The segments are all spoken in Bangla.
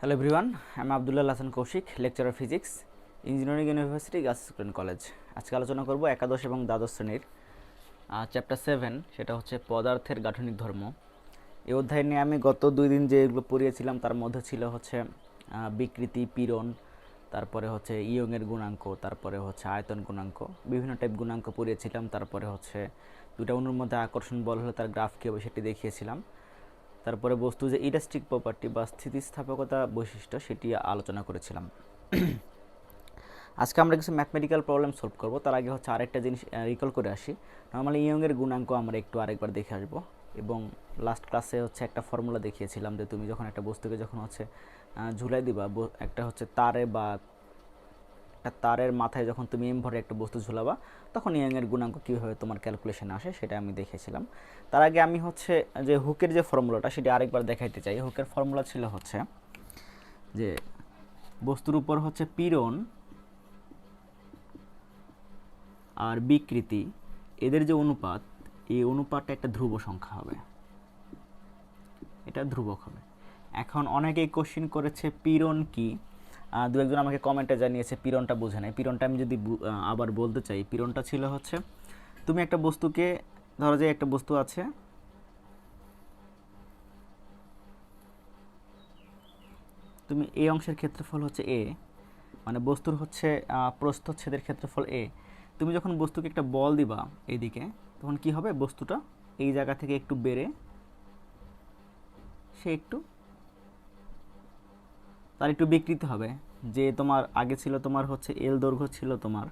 Hello everyone, I'm Abdullah Hasan Kaushik, lecturer of physics, engineering university girls student college. আজকে আলোচনা করব একাদশ এবং দ্বাদশ শ্রেণীর চ্যাপ্টার 7, সেটা হচ্ছে পদার্থের গাঠনিক ধর্ম। এই অধ্যায় নিয়ে আমি গত 2 দিন যেগুলো পড়িয়েছিলাম তার মধ্যে ছিল হচ্ছে বিকৃতি, পীড়ন, তারপরে হচ্ছে ইয়ংয়ের গুণাঙ্ক, তারপরে হচ্ছে আয়তন গুণাঙ্ক, বিভিন্ন টাইপ গুণাঙ্ক পড়িয়েছিলাম। তারপরে হচ্ছে দুইটা অণুর মধ্যে আকর্ষণ বল হলে তার গ্রাফ কী হবে সেটি দেখিয়েছিলাম। তারপরে বস্তু যে ইলাস্টিক প্রপার্টি বা স্থিতিস্থাপকতা বৈশিষ্ট্য সেটি আলোচনা করেছিলাম। আজকে আমরা কিছু ম্যাথমেটিক্যাল প্রবলেম সলভ করব। তার আগে হচ্ছে আরেকটা জিনিস রিকল করে আসি। নর্মালি ইয়ংয়ের গুণাঙ্ক আমরা একটু আরেকবার দেখে আসবো। এবং লাস্ট ক্লাসে হচ্ছে একটা ফর্মুলা দেখিয়েছিলাম যে তুমি যখন একটা বস্তুকে যখন হচ্ছে ঝুলাই দিবা, একটা হচ্ছে তারে বা একটা তারের মাথায় যখন তুমি এম ভরে একটা বস্তু ঝুলাবা, তখন ইয়ংয়ের গুণাঙ্ক কীভাবে তোমার ক্যালকুলেশনে আসে সেটা আমি দেখেছিলাম। তার আগে আমি হচ্ছে যে হুকের যে ফর্মুলাটা সেটা আরেকবার দেখাইতে চাই। হুকের ফর্মুলা ছিল হচ্ছে যে বস্তুর উপর হচ্ছে পীড়ন আর বিকৃতি, এদের যে অনুপাত, এই অনুপাতটা একটা ধ্রুব সংখ্যা হবে, এটা ধ্রুবক হবে। এখন অনেকেই কোশ্চিন করেছে পীড়ন কি, দু একজন আমাকে কমেন্টে জানিয়েছে পীড়নটা বোঝে নাই। পীড়নটা আমি যদি আবার বলতে চাই, পীড়নটা ছিল হচ্ছে তুমি একটা বস্তুকে, ধরো যে একটা বস্তু আছে, তুমি এই অংশের ক্ষেত্রফল হচ্ছে এ, মানে বস্তুর হচ্ছে প্রস্থচ্ছেদের ক্ষেত্রফল এ। তুমি যখন বস্তুকে একটা বল দিবা এইদিকে, তখন কি হবে, বস্তুটা এই জায়গা থেকে একটু বেড়ে সে একটু তার একটু বিকৃতি হবে। যে তোমার আগে ছিল তোমার হচ্ছে এল দৈর্ঘ্য ছিল তোমার,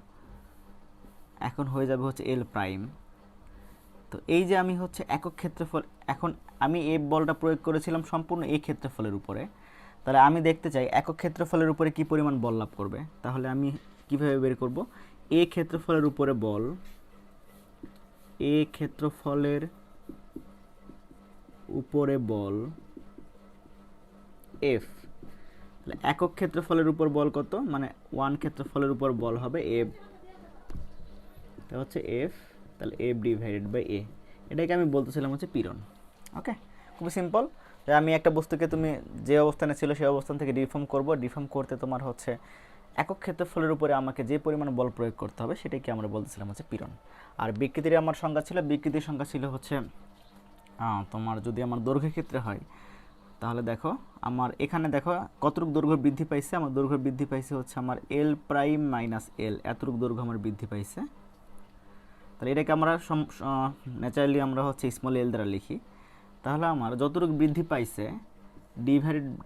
এখন হয়ে যাবে হচ্ছে এল প্রাইম। তো এই যে আমি হচ্ছে একক ক্ষেত্রফল, এখন আমি এই বলটা প্রয়োগ করেছিলাম সম্পূর্ণ এই ক্ষেত্রফলের উপরে। তাহলে আমি দেখতে চাই একক ক্ষেত্রফলের উপরে কি পরিমাণ বল লাভ করবে। তাহলে আমি কিভাবে বের করব, এ ক্ষেত্রফলের উপরে বল, এ ক্ষেত্রফলের উপরে বল এফ। তাহলে একক ক্ষেত্রফলের উপর বল কত, মানে 1 ক্ষেত্রফলের উপর বল হবে এফ, এটা হচ্ছে এফ। তাহলে এফ ডিভাইডেড বাই এ, এটাকে আমি বলতেছিলাম হচ্ছে পীড়ন। ওকে, খুবই সিম্পল। যে আমি একটা বস্তুকে তুমি যে অবস্থানে ছিল সেই অবস্থান থেকে ডিফর্ম করব, ডিফর্ম করতে তোমার হচ্ছে একক ক্ষেত্রফলের উপরে আমাকে যে পরিমাণ বল প্রয়োগ করতে হবে সেটাকে আমরা বলতেছিলাম হচ্ছে পীড়ন। আর বিকৃতির আমার সংজ্ঞা ছিল, বিকৃতির সংজ্ঞা ছিল হচ্ছে তোমার যদি আমার দৈর্ঘ্যের ক্ষেত্রে হয়, তাহলে দেখো আমার এখানে দেখো কতটুকু দৈর্ঘ্য বৃদ্ধি পাইছে, আমার দৈর্ঘ্য বৃদ্ধি পাইছে হচ্ছে আমার এল প্রাইম মাইনাস এল, এতটুকু দৈর্ঘ্য আমার বৃদ্ধি পাইছে। তাহলে এটাকে আমরা ন্যাচারালি আমরা হচ্ছে স্মল এল দ্বারা লিখি। তাহলে আমার যতটুকু বৃদ্ধি পাইছে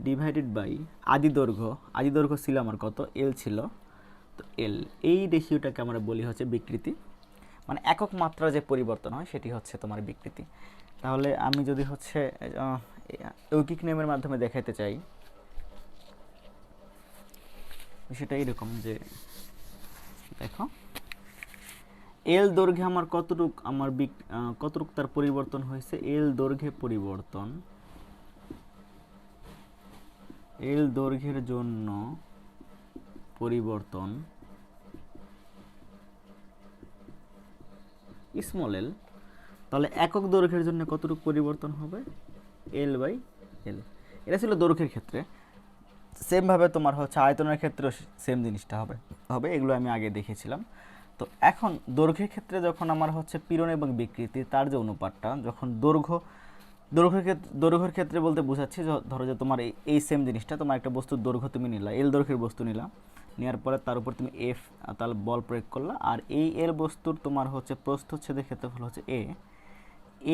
ডিভাইডেড বাই আদি দৈর্ঘ্য ছিল আমার কত, এল ছিল, তো এল, এই রেশিওটাকে আমরা বলি হচ্ছে বিকৃতি। মানে একক মাত্রা যে পরিবর্তন হয় সেটি হচ্ছে তোমার বিকৃতি। তাহলে আমি যদি হচ্ছে যৌগিক নিয়মের মাধ্যমে দেখাইতে চাই, সেটা এরকম যে দেখো এল দৈর্ঘ্যে আমার কতটুক তার পরিবর্তন হয়েছে, এল দৈর্ঘ্যে পরিবর্তন, এল দৈর্ঘ্যের জন্য পরিবর্তন স্মল এল। তাহলে একক দৈর্ঘ্যের জন্য কতটুকু পরিবর্তন হবে, এল বাই এল। এটা ছিল দৈর্ঘ্যের ক্ষেত্রে। সেমভাবে তোমার হচ্ছে আয়তনের ক্ষেত্রেও সেম জিনিসটা হবে এগুলো আমি আগে দেখেছিলাম। তো এখন দৈর্ঘ্যের ক্ষেত্রে যখন আমার হচ্ছে পীড়ন এবং বিকৃতি তার যে অনুপাতটা, যখন দৈর্ঘ্যের ক্ষেত্রে বলতে বোঝাচ্ছি, ধরো যে তোমার এই সেম জিনিসটা, তোমার একটা বস্তুর দৈর্ঘ্য তুমি নিলা, এল দৈর্ঘ্যের বস্তু নিলা, নেওয়ার পরে তার উপর তুমি এফ তাহলে বল প্রয়োগ করলা, আর এই এল বস্তুর তোমার হচ্ছে প্রস্থচ্ছেদের ক্ষেত্রফল হচ্ছে এ।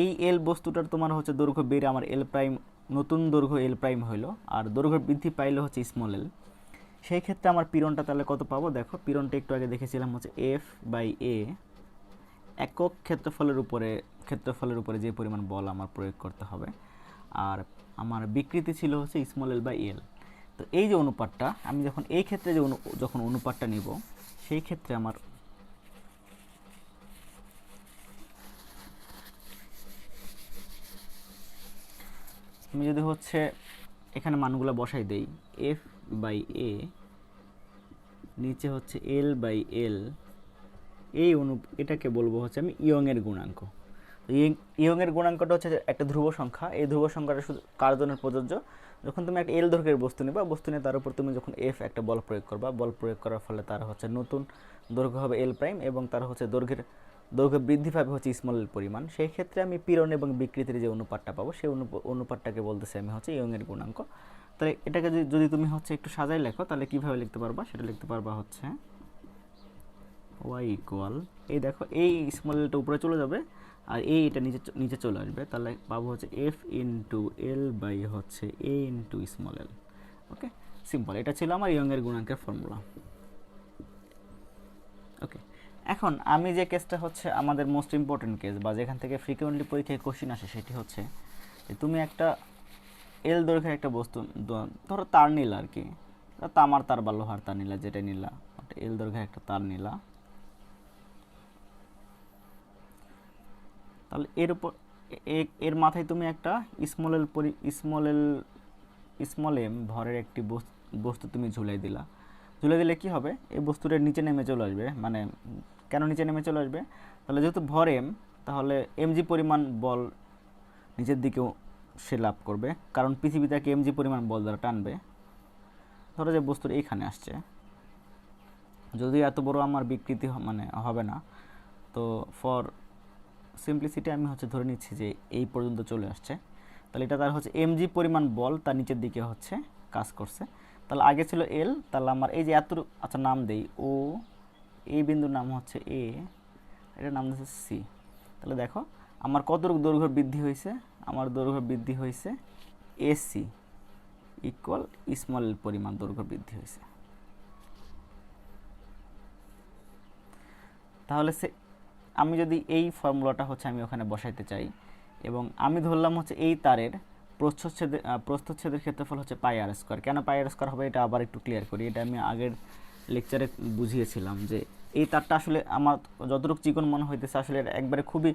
এই এল বস্তুটার তোমার হচ্ছে দৈর্ঘ্য বেড়ে আমার এল প্রাইম, নতুন দৈর্ঘ্য এল প্রাইম হইলো, আর দৈর্ঘ্য বৃদ্ধি পাইলে হচ্ছে স্মল এল। সেই ক্ষেত্রে আমার পীড়নটা তাহলে কত পাবো, দেখো পীড়নটা একটু আগে দেখেছিলাম হচ্ছে এফ বাই এ, একক ক্ষেত্রফলের উপরে যে পরিমাণ বল আমার প্রয়োগ করতে হবে, আর আমার বিকৃতি ছিল হচ্ছে স্মল এল বাই এল। তো এই যে অনুপাতটা, আমি যখন এই ক্ষেত্রে যখন অনুপাতটা নিব, সেই ক্ষেত্রে আমার আমি যদি হচ্ছে এখানে মানগুলো বসাই দেই, এফ বাই এ নিচে হচ্ছে এল বাই এল, এটাকে বলবো হচ্ছে আমি ইয়ংয়ের গুণাঙ্ক। ইয়ং এর গুণাঙ্কটা হচ্ছে একটা ধ্রুব সংখ্যা। এই ধ্রুব সংখ্যাটা শুধু কার জন্য প্রযোজ্য? যখন তুমি একটা এল দৈর্ঘ্যের বস্তু নিবা, বস্তু নিয়ে তার উপর তুমি যখন এফ একটা বল প্রয়োগ করবা, বল প্রয়োগ করার ফলে তার হচ্ছে নতুন দৈর্ঘ্য হবে এল প্রাইম, এবং তার হচ্ছে দৈর্ঘ্য বৃদ্ধি পাবে হচ্ছে স্মল এল পরিমাণ। সেই ক্ষেত্রে আমি পীড়ন এবং বিকৃতির যে অনুপাতটা পাবো, সেই অনুপাতটাকে বলতেছি আমি হচ্ছে ইয়ং এর গুণাঙ্ক। তাহলে এটাকে যদি তুমি হচ্ছে একটু সাজাই লেখো, তাহলে কিভাবে লিখতে পারবা? সেটা লিখতে পারবা হচ্ছে ওয়াই ইকুয়াল, এই দেখো এই স্মল এলটা উপরে চলে যাবে আর এটা নিচে নিচে চলে আসবে, তাহলে পাবো হচ্ছে এফ ইন্টু এল বাই হচ্ছে এ ইন্টু স্মল এল। ওকে, সিম্পল। এটা ছিল আমার ইয়ং এর গুণাঙ্কের ফর্মুলা। ওকে, এখন আমি যে কেসটা হচ্ছে আমাদের মোস্ট ইম্পর্টেন্ট কেস, বা যেখান থেকে ফ্রিকুয়েন্টলি পরীক্ষায় কোশ্চিন আসে, সেটি হচ্ছে যে তুমি একটা এল দৈর্ঘ্যের একটা বস্তু, ধরো তার নিলা আর কি, তামার তার বা লোহার তার নিলা, যেটা নিলা, এল দৈর্ঘ্যের একটা তার নিলা। তাহলে এর উপর এর মাথায় তুমি একটা স্মল এম ভরের একটি বস্তু তুমি ঝুলাই দিলা। ঝুলাই দিলে কি হবে? এই বস্তুটার নিচে নেমে চলে আসবে। মানে কেন নিচে নেমে চলে আসবে? তাহলে যেহেতু ভর এম, তাহলে এমজি পরিমাণ বল নিচের দিকেও সে লাভ করবে, কারণ পৃথিবী তাকে এমজি পরিমাণ বল দ্বারা টানবে। ধরো যে বস্তুটা এইখানে আসছে, যদি এত বড় আমার বিকৃতি মানে হবে না, তো ফর সিম্পলিসিটি আমি হচ্ছে ধরে নিচ্ছি যে এই পর্যন্ত চলে আসছে। তাহলে এটা তার হচ্ছে এমজি পরিমাণ বল তার নিচের দিকে হচ্ছে কাজ করছে। তাহলে আগে ছিল এল, তাহলে আমার এই যে এত, আচ্ছা নাম দেই ও, এই বিন্দুর নাম হচ্ছে এ, এটার নাম হচ্ছে সি। তাহলে দেখো আমার কতটুকু দৈর্ঘ্য বৃদ্ধি হয়েছে? আমার দৈর্ঘ্য বৃদ্ধি হয়েছে এসি ইকুয়াল স্মল পরিমাণ দৈর্ঘ্য বৃদ্ধি হয়েছে। তাহলে আমি যদি এই ফর্মুলাটা হচ্ছে আমি ওখানে বসাইতে চাই, এবং আমি ধরলাম হচ্ছে এই তারের প্রস্থচ্ছেদের ক্ষেত্রফল হচ্ছে পাই আর স্কোয়ার। কেন পাই আর স্কোয়ার হবে এটা আবার একটু ক্লিয়ার করি। এটা আমি আগের লেকচারে বুঝিয়েছিলাম যে এই তারটা আসলে আমার যতটুকু চিকন মনে হইতেছে, আসলে এটা একবারে খুবই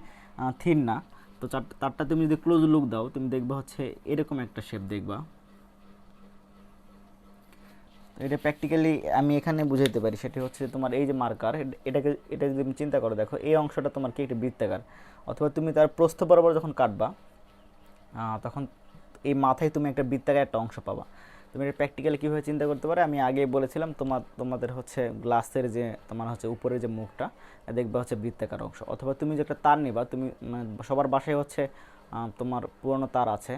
থিন না। তো তারটা তুমি যদি ক্লোজ লুক দাও, তুমি দেখবা হচ্ছে এরকম একটা শেপ দেখবা। এটা প্র্যাকটিক্যালি আমি এখানে বুঝাইতে পারি, সেটি হচ্ছে তোমার এই যে মার্কার, এটা যদি তুমি চিন্তা করো, দেখো এই অংশটা তোমার কি একটা বৃত্তাকার, অথবা তুমি তার প্রস্থ বরাবর যখন কাটবা, তখন এই মাথায় তুমি একটা বৃত্তাকার একটা অংশ পাবা। তুমি এটা প্র্যাকটিক্যালি কীভাবে চিন্তা করতে পারো আমি আগে বলেছিলাম, তোমাদের হচ্ছে গ্লাসের যে তোমার হচ্ছে উপরের যে মুখটা দেখবা হচ্ছে বৃত্তাকার অংশ। অথবা তুমি যে একটা তার নিবা, তুমি সবার বাসায় হচ্ছে তোমার পুরনো তার আছে,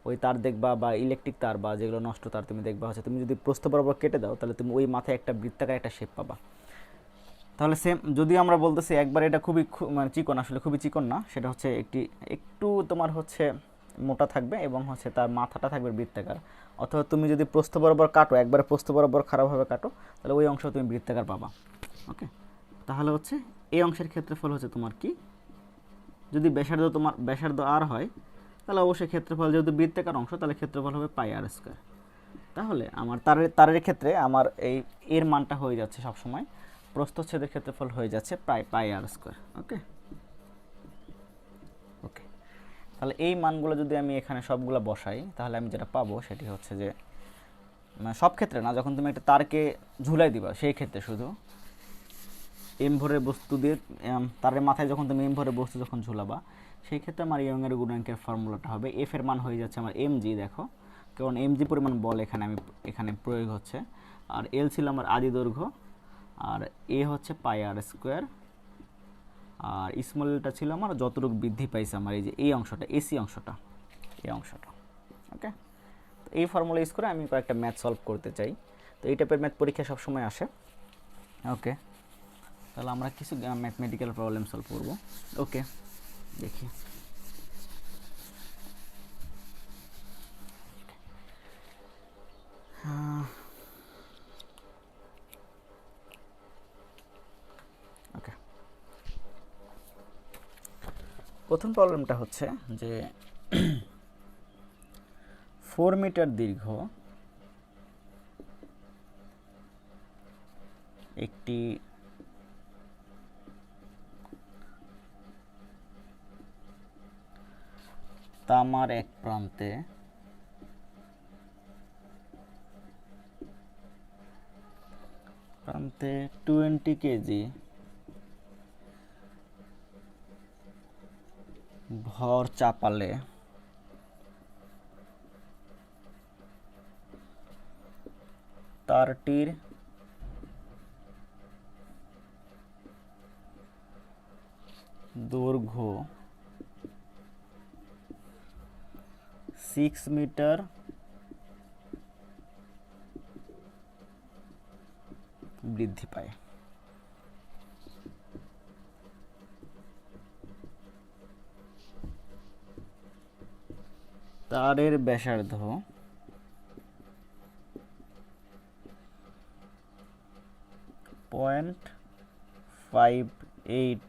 ওই তার দেখবা, বা ইলেকট্রিক তার বা যেগুলো নষ্ট তার তুমি দেখবা হচ্ছে তুমি যদি প্রস্থ বরাবর কেটে দাও, তাহলে তুমি ওই মাথায় একটা বৃত্তাকার একটা শেপ পাবা। তাহলে সেম যদি আমরা বলতেছি একবার এটা খুবই মানে চিকন, আসলে খুবই চিকন না, সেটা হচ্ছে একটু তোমার হচ্ছে মোটা থাকবে এবং হচ্ছে তার মাথাটা থাকবে বৃত্তাকার। অথবা তুমি যদি প্রস্থ বরাবর কাটো, একবারে প্রস্থ বরাবর খারাপভাবে কাটো, তাহলে ওই অংশ তুমি বৃত্তাকার পাবা। ওকে, তাহলে হচ্ছে এই অংশের ক্ষেত্রফল হচ্ছে তোমার কি, যদি ব্যাসার্ধ আর হয়, তাহলে অবশ্যই ক্ষেত্রফল, যেহেতু বৃত্তাকার অংশ, তাহলে ক্ষেত্রফল হবে পাই আর স্কোয়ার। তাহলে আমার তারের ক্ষেত্রে আমার এর মানটা হয়ে যাচ্ছে সবসময়, প্রস্থচ্ছেদের ক্ষেত্রফল হয়ে যাচ্ছে প্রায় পাই আর স্কোয়ার। ওকে ওকে, তাহলে এই মানগুলো যদি আমি এখানে সবগুলো বসাই, তাহলে আমি যেটা পাবো সেটি হচ্ছে যে, সব ক্ষেত্রে না, যখন তুমি একটা তারকে ঝুলাই দিবা সেই ক্ষেত্রে শুধু এম ভরের বস্তু দিয়ে, তারের মাথায় যখন তুমি এম ভরের বস্তু যখন ঝুলাবা, সেই ক্ষেত্রে আমার ইয়ংয়ের গুণাঙ্কের ফর্মুলাটা হবে এফ এর মান হয়ে যাচ্ছে আমার এম জি। দেখো কারণ এম জি পরিমাণ বল এখানে প্রয়োগ হচ্ছে, আর এল ছিল আমার আদি দৈর্ঘ্য, আর এ হচ্ছে পাই আর স্কোয়ার, আর স্মলটা ছিল আমার যতটুকু বৃদ্ধি পাইছে আমার এই অংশটা, এসি অংশটা, এই অংশটা। ওকে, তো এই ফর্মুলা ইউজ করে আমি কয়েকটা ম্যাথ সলভ করতে চাই। তো এই টাইপের ম্যাথ পরীক্ষা সবসময় আসে। ওকে, তাহলে আমরা কিছু ম্যাথমেটিক্যাল প্রবলেম সলভ করব। ওকে, দেখি। ওকে, প্রথম প্রবলেমটা হচ্ছে যে 4 মিটার দীর্ঘ একটি তামার এক প্রান্তে 20 কেজি ভর চাপালে তারটির দৈর্ঘ্য 6 মিটার বৃদ্ধি পায়। তারের ব্যাসার্ধ 0.58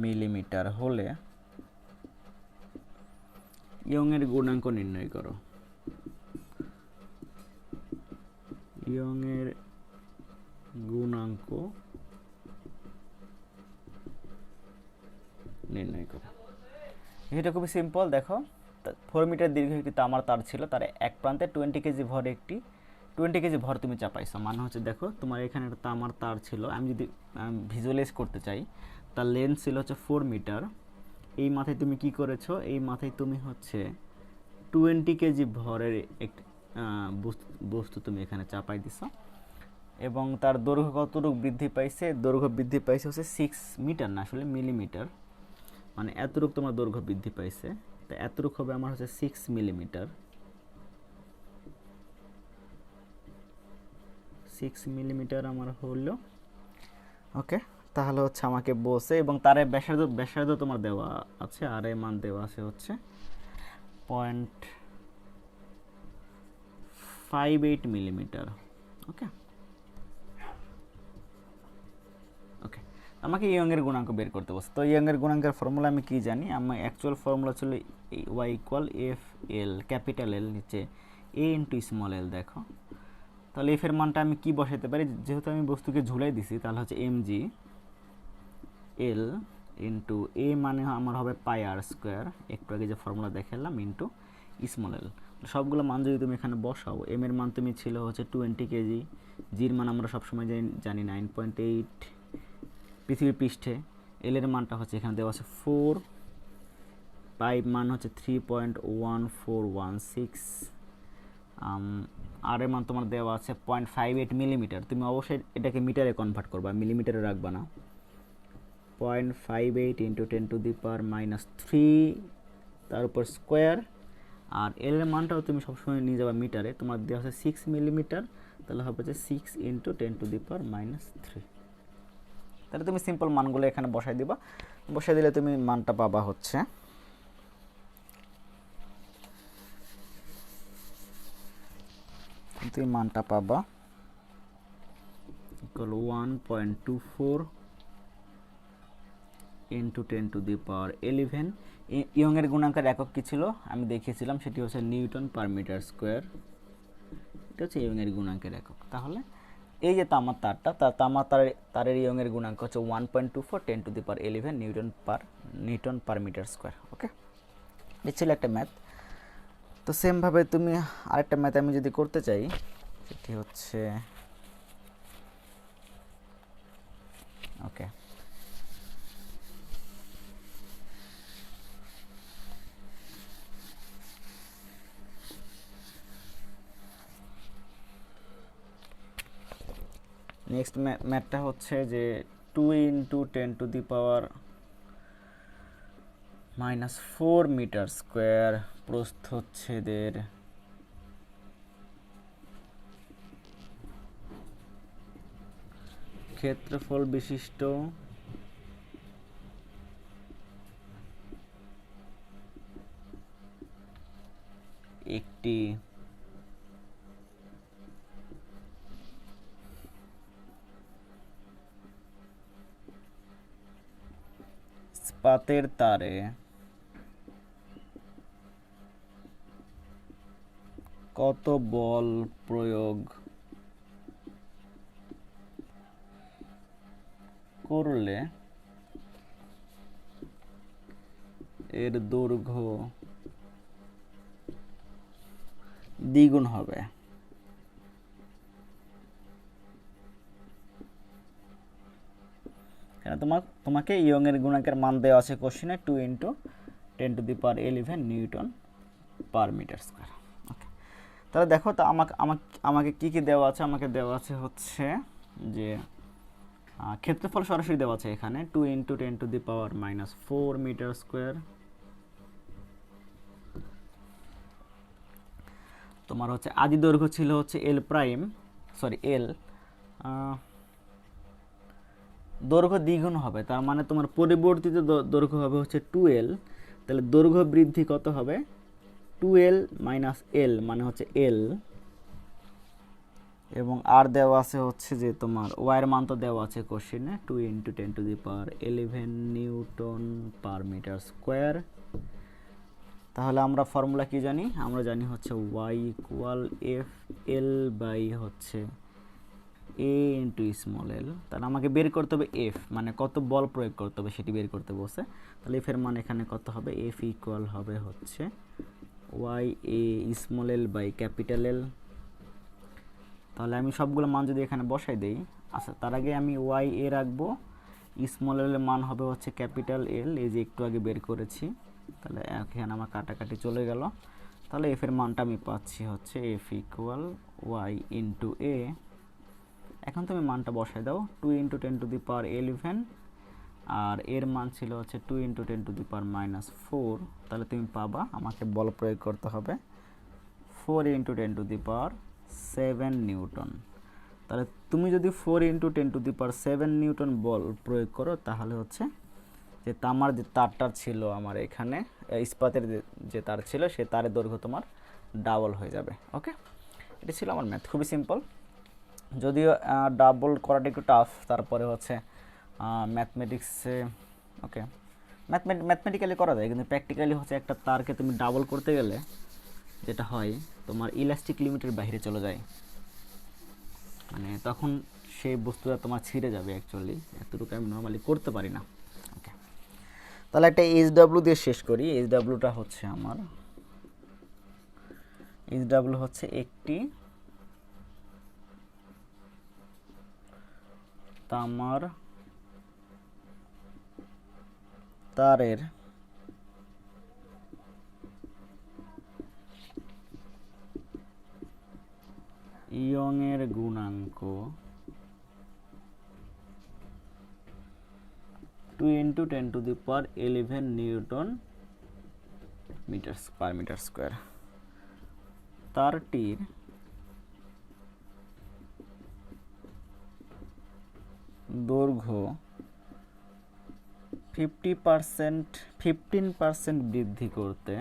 মিলিমিটার হলে ইয়ংয়ের গুণাঙ্ক নির্ণয় করো। ইয়ংয়ের গুণাঙ্ক নির্ণয় করো। এটা খুবই সিম্পল। দেখো 4 মিটার দীর্ঘ একটি তামার তার ছিল, তার এক প্রান্তে 20 কেজি ভর 20 কেজি ভর তুমি চাপাইছো। মানে হচ্ছে দেখো তোমার এখানে একটা তামার তার ছিল, আমি যদি ভিজুয়ালাইজ করতে চাই, তার লেন্থ ছিল হচ্ছে 4 মিটার। এই মাথায় তুমি কি করেছো, এই মাথায় তুমি হচ্ছে 20 কেজি ভরের একটি বস্তু তুমি এখানে চাপাই দিছো, এবং তার দৈর্ঘ্য কতটুকু বৃদ্ধি পাইছে? দৈর্ঘ্য বৃদ্ধি পাইছে হচ্ছে 6 মিটার, না আসলে মিলিমিটার, মানে এতটুকু তোমার দৈর্ঘ্য বৃদ্ধি পাইছে। তো এতটুকু হবে আমার হচ্ছে 6 মিলিমিটার। 6 মিলিমিটার আমার হলো। ওকে, তাহলে হচ্ছে আমাকে বলছে, এবং তার ব্যাসার্ধ তোমার দেওয়া আছে, আর এর মান দেওয়া আছে হচ্ছে 0.58 মিলিমিটার। ওকে ওকে, আমাকে ইয়ংয়ের গুণাঙ্ক বের করতে বলছে। তো ইয়ংয়ের গুণাঙ্কের ফর্মুলা আমি কি জানি? আমার অ্যাকচুয়াল ফর্মুলা ছিল Y equal F L, capital L নিচে এ ইন্টু স্মল এল। দেখো তাহলে এফ এর মানটা আমি কি বসাতে পারি? যেহেতু আমি বস্তুকে ঝুলাই দিছি, তাহলে হচ্ছে এম জি এল ইন্টু এ মানে আমার হবে পাই আর স্কোয়ার, একটু আগে যে ফর্মুলা দেখালাম, ইন্টু স্মল এল। সবগুলো মান যদি তুমি এখানে বসাও, এম এর মান তুমি ছিল হচ্ছে 20 কেজি, জির মান আমরা সবসময় জানি 9.8 পৃথিবীর পৃষ্ঠে, এল এর মানটা হচ্ছে এখানে দেওয়া আছে 4, পাই মান হচ্ছে 3.1416, আর এর মান তোমার দেওয়া আছে 0.58 মিলিমিটার। তুমি অবশ্যই এটাকে মিটারে কনভার্ট করবা, মিলিমিটারে রাখবা না। 0.58 ইন্টু 10⁻³ তার উপর স্কোয়ার, আর এল এর মানটাও তুমি সবসময় নিয়ে যাবা মিটারে। তোমার দেওয়া আছে 6 মিলিমিটার, তাহলে হবে যে 6 ইন্টু 10⁻³ তাহলে তুমি সিম্পল মানগুলো এখানে বসাই দিবা। বসাই দিলে তুমি মানটা পাবা হচ্ছে তুমি মানটা পাবা ইকুয়াল 1.24 ইন্টু 10⁻11। ইয়ংয়ের গুণাঙ্কের একক কী ছিল আমি দেখিয়েছিলাম, সেটি হচ্ছে নিউটন পার মিটার স্কোয়ার। এটা হচ্ছে ইয়ংয়ের গুণাঙ্কের একক। তাহলে এই যে তামার তারটা, তারের ইয়ংয়ের গুণাঙ্ক হচ্ছে 1.24 10⁻11 নিউটন পার মিটার স্কোয়ার। ওকে, এটা ছিল একটা ম্যাথ। তো সেমভাবে তুমি আরেকটা ম্যাথ আমি যদি করতে চাই, সেটি হচ্ছে ওকে নেক্সট ম্যাথটা হচ্ছে যে 2 ইন্টু 10⁻⁻4 মিটার স্কোয়ার প্রস্থচ্ছেদের ক্ষেত্রফল বিশিষ্ট একটি ইস্পাতের তারে কত বল প্রয়োগ করলে এর দৈর্ঘ্য দ্বিগুণ হবে? এখানে তোমাকে ইয়ংয়ের গুণাঙ্কের মান দেওয়া আছে কোশ্চেনে 2 × 10⁻11 নিউটন পার মিটার স্কোয়ার। ওকে, তাহলে দেখো তো আমাকে কি কি দেওয়া আছে। আমাকে দেওয়া আছে হচ্ছে যে ক্ষেত্রফল সরাসরি দেওয়া আছে এখানে 2 × 10⁻⁻4 মিটার স্কোয়ার। তোমার হচ্ছে আদি দৈর্ঘ্য ছিল হচ্ছে এল, দৈর্ঘ্য দ্বিগুণ হবে, তার মানে তোমার পরিবর্তিত দৈর্ঘ্য হবে হচ্ছে 2L। তাহলে দৈর্ঘ্য বৃদ্ধি কত হবে? 2L - L মানে হচ্ছে L। এবং আর দেওয়া আছে হচ্ছে যে তোমার ওয়াইয়ের মান তো দেওয়া আছে কোশ্চেনে 2 × 10⁻11 নিউটন পার মিটার স্কোয়ার। তাহলে আমরা ফর্মুলা কি জানি? আমরা জানি হচ্ছে y = FL / হচ্ছে a × স্মল l। তাহলে আমাকে বের করতে হবে f, মানে কত বল প্রয়োগ করতে হবে সেটি বের করতে বলছে। তাহলে f এর মান এখানে কত হবে? f = হবে হচ্ছে ya small l / capital L। তাহলে আমি সবগুলো মান যদি এখানে বসাই দেই, আচ্ছা তার আগে আমি ya রাখবো, স্মল l এর মান হবে হচ্ছে ক্যাপিটাল L, এই যে একটু আগে বের করেছি। তাহলে এখানে আমার কাটাকাটি চলে গেল। তাহলে f এর মানটা আমি পাচ্ছি হচ্ছে f = y × a। এখন তুমি মানটা বসাই দাও 2 × 10⁻11 আর এর মান ছিল হচ্ছে 2 × 10⁻⁻4। তাহলে তুমি পাবা, আমাকে বল প্রয়োগ করতে হবে 4 × 10⁻7 নিউটন। তাহলে তুমি যদি 4 × 10⁻7 নিউটন বল প্রয়োগ করো, তাহলে হচ্ছে যে তামার যে তারটার ছিল আমার এখানে, ইস্পাতের যে তার ছিল সে তারের দৈর্ঘ্য তোমার ডাবল হয়ে যাবে। ওকে, এটা ছিল আমার ম্যাথ, খুবই সিম্পল। যদিও ডাবল করাটা একটু টাফ, তারপরে হচ্ছে ম্যাথমেটিক্সে ওকে ম্যাথমেটিক্যালি করা যায়, কিন্তু প্র্যাকটিক্যালি হচ্ছে একটা তারকে তুমি ডাবল করতে গেলে যেটা হয় তোমার ইলাস্টিক লিমিটের বাইরে চলে যায়, মানে তখন সেই বস্তুটা তোমার ছিঁড়ে যাবে। অ্যাকচুয়ালি এতটুকু আমি নর্মালি করতে পারি না। ওকে, তাহলে একটা HW দিয়ে শেষ করি। HWটা হচ্ছে আমার হচ্ছে একটি তামার তারের ইয়ংয়ের গুণাঙ্ক 2 × 10⁻11 নিউটন পার মিটার স্কোয়ার। তারটির দৈর্ঘ্য 15% বৃদ্ধি করতে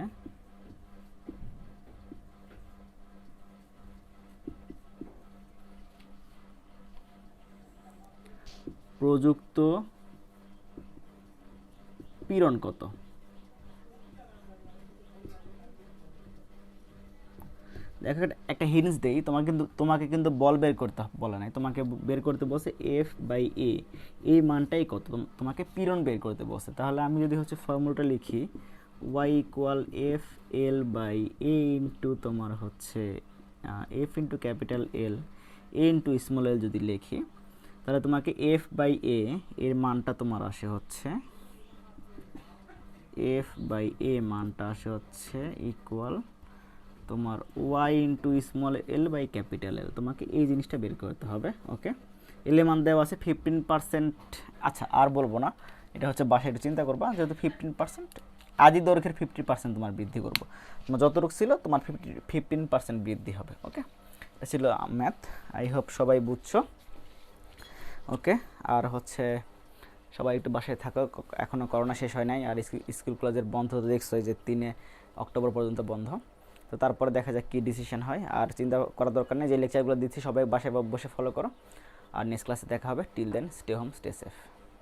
প্রযুক্ত পীড়ন কত? দেখো একটা হিন্টস দেই, তোমাকে কিন্তু বল বের করতে বলা নাই, তোমাকে বের করতে বলছে F/a, এই মানটাই কত, তোমাকে পীড়ন বের করতে বলছে। তাহলে আমি যদি হচ্ছে ফর্মুলাটা লিখি y = FL/a ইন্টু তোমার হচ্ছে F × capital L, a × small l যদি লিখি, তাহলে তোমাকে F/a এর মানটা তোমার আসে হচ্ছে F/a মানটা আসে হচ্ছে ইকুয়াল তোমার y × small l / capital L। তোমাকে এই জিনিসটা বের করতে হবে। ওকে, এল এর মান দেওয়া আছে 15%। আচ্ছা আর বলবো না, এটা হচ্ছে বাসায় একটু চিন্তা করবা, যেহেতু 15% আদি দৈর্ঘ্যের 50% তোমার বৃদ্ধি করবো, তোমার যতটুকু ছিল তোমার 15% বৃদ্ধি হবে। ওকে, এটা ছিল ম্যাথ। আই হোপ সবাই বুঝছো। ওকে, আর হচ্ছে সবাই একটু বাসায় থাকো, এখনও করোনা শেষ হয় নাই, আর স্কুল কলেজের বন্ধ তো দেখছোই যে 3 অক্টোবর পর্যন্ত বন্ধ। তো তারপরে দেখা যাক কী ডিসিশন হয়, আর চিন্তা করার দরকার নেই, যে লেকচারগুলো দিচ্ছি সবাই বাসায় বসে ফলো করো, আর নেক্সট ক্লাসে দেখা হবে। Till then stay home, stay safe.